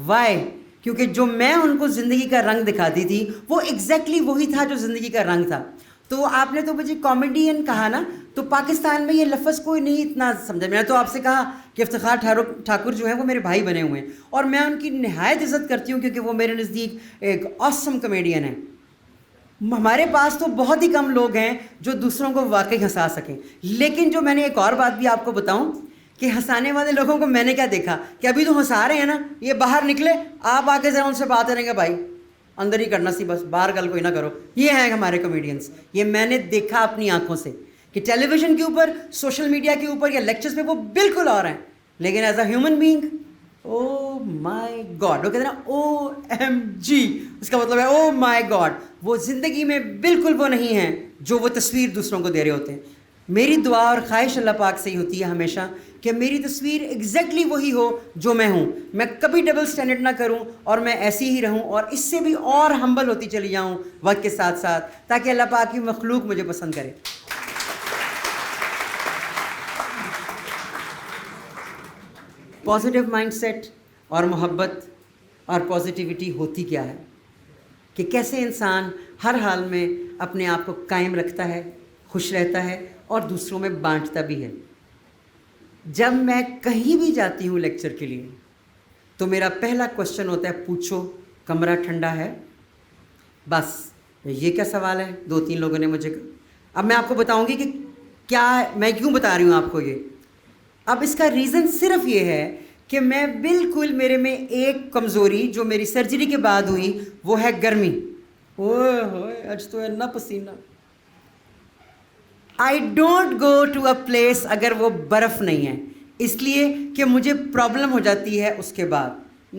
وائی؟ کیونکہ جو میں ان کو زندگی کا رنگ دکھاتی تھی وہ ایگزیکٹلی وہی تھا جو زندگی کا رنگ تھا. تو آپ نے تو مجھے کامیڈین کہا نا, تو پاکستان میں یہ لفظ کوئی نہیں اتنا سمجھا. میں نے تو آپ سے کہا کہ افتخار ٹھاکر جو ہیں وہ میرے بھائی بنے ہوئے ہیں, اور میں ان کی نہایت عزت کرتی ہوں کیونکہ وہ میرے نزدیک ایک آسم کامیڈین ہیں. ہمارے پاس تو بہت ہی کم لوگ ہیں جو دوسروں کو واقعی ہنسا سکیں. لیکن جو میں نے ایک اور بات بھی آپ کو بتاؤں کہ ہنسانے والے لوگوں کو میں نے کیا دیکھا کہ ابھی تو ہنسا رہے ہیں نا, یہ باہر نکلے, آپ آ کے ذرا ان سے بات کریں گے, بھائی اندر ہی کرنا سی, بس باہر گل کوئی نہ کرو. یہ ہیں ہمارے کامیڈینس. یہ میں نے دیکھا اپنی آنکھوں سے کہ ٹیلی ویژن کے اوپر, سوشل میڈیا کے اوپر یا لیکچرز پہ وہ بالکل اور ہیں, لیکن as a human being O my God, وہ کہتے ہیں نا او ایم جی, اس کا مطلب ہے او مائی گاڈ. وہ زندگی میں بالکل وہ نہیں ہیں جو وہ تصویر دوسروں کو دے رہے ہوتے ہیں. میری دعا اور خواہش اللہ پاک سے ہی ہوتی ہے ہمیشہ کہ میری تصویر ایگزیکٹلی وہی ہو جو میں ہوں. میں کبھی ڈبل سٹینڈرڈ نہ کروں اور میں ایسی ہی رہوں, اور اس سے بھی اور ہمبل ہوتی چلی جاؤں وقت کے ساتھ ساتھ, تاکہ اللہ پاک کی مخلوق مجھے پسند کرے. پازیٹیو مائنڈ سیٹ اور محبت اور پازیٹیوٹی ہوتی کیا ہے, کہ کیسے انسان ہر حال میں اپنے آپ کو قائم رکھتا ہے, خوش رہتا ہے اور دوسروں میں بانٹتا بھی ہے. جب میں کہیں بھی جاتی ہوں لیکچر کے لیے تو میرا پہلا کوشچن ہوتا ہے, پوچھو کمرہ ٹھنڈا ہے. بس یہ کیا سوال ہے, 2-3 لوگوں نے مجھے. اب میں آپ کو بتاؤں گی کہ کیا میں کیوں بتا رہی ہوں آپ کو یہ. اب اس کا ریزن صرف یہ ہے کہ میں بالکل, میرے میں ایک کمزوری جو میری سرجری کے بعد ہوئی وہ ہے گرمی. اوئے ہوئے آج تو اتنا پسینہ. I don't go to a place اگر وہ برف نہیں ہے, اس لیے کہ مجھے پرابلم ہو جاتی ہے اس کے بعد.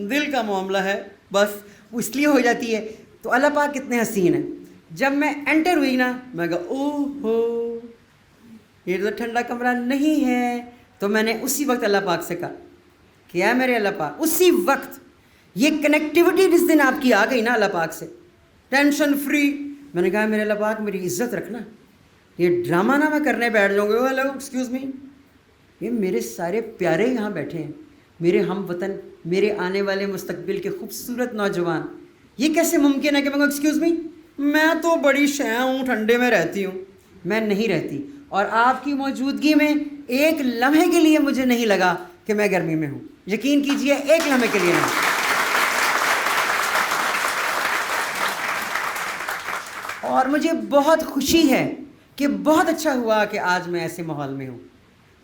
دل کا معاملہ ہے, بس اس لیے ہو جاتی ہے. تو اللہ پاک کتنے حسین ہیں. جب میں انٹر ہوئی نا, میں کہا او ہو یہ تو ٹھنڈا کمرہ نہیں ہے. تو میں نے اسی وقت اللہ پاک سے کہا کیا میرے اللہ پاک, اسی وقت یہ کنیکٹیوٹی جس دن آپ کی آ گئی نا اللہ پاک سے, ٹینشن فری, میں نے کہا میرے اللہ پاک میری عزت رکھنا, یہ ڈرامہ نہ میں کرنے بیٹھ جاؤں گے. ہیلو ایکسکیوز می, یہ میرے سارے پیارے یہاں بیٹھے ہیں, میرے ہم وطن, میرے آنے والے مستقبل کے خوبصورت نوجوان. یہ کیسے ممکن ہے کہ میں کہوں ایکسکیوز می, میں تو بڑی شے ہوں, ٹھنڈے میں رہتی ہوں. میں نہیں رہتی, اور آپ کی موجودگی میں ایک لمحے کے لیے مجھے نہیں لگا کہ میں گرمی میں ہوں. یقین کیجئے ایک لمحے کے لیے نہیں. اور مجھے بہت خوشی ہے کہ بہت اچھا ہوا کہ آج میں ایسے ماحول میں ہوں,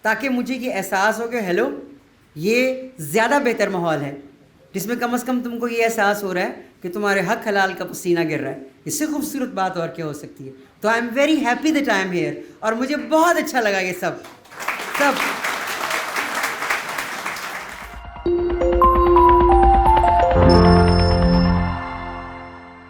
تاکہ مجھے یہ احساس ہو کہ ہیلو یہ زیادہ بہتر ماحول ہے جس میں کم از کم تم کو یہ احساس ہو رہا ہے کہ تمہارے حق حلال کا پسینہ گر رہا ہے. اس سے خوبصورت بات اور کیا ہو سکتی ہے. تو I am very happy that I am here, اور مجھے بہت اچھا لگا یہ سب.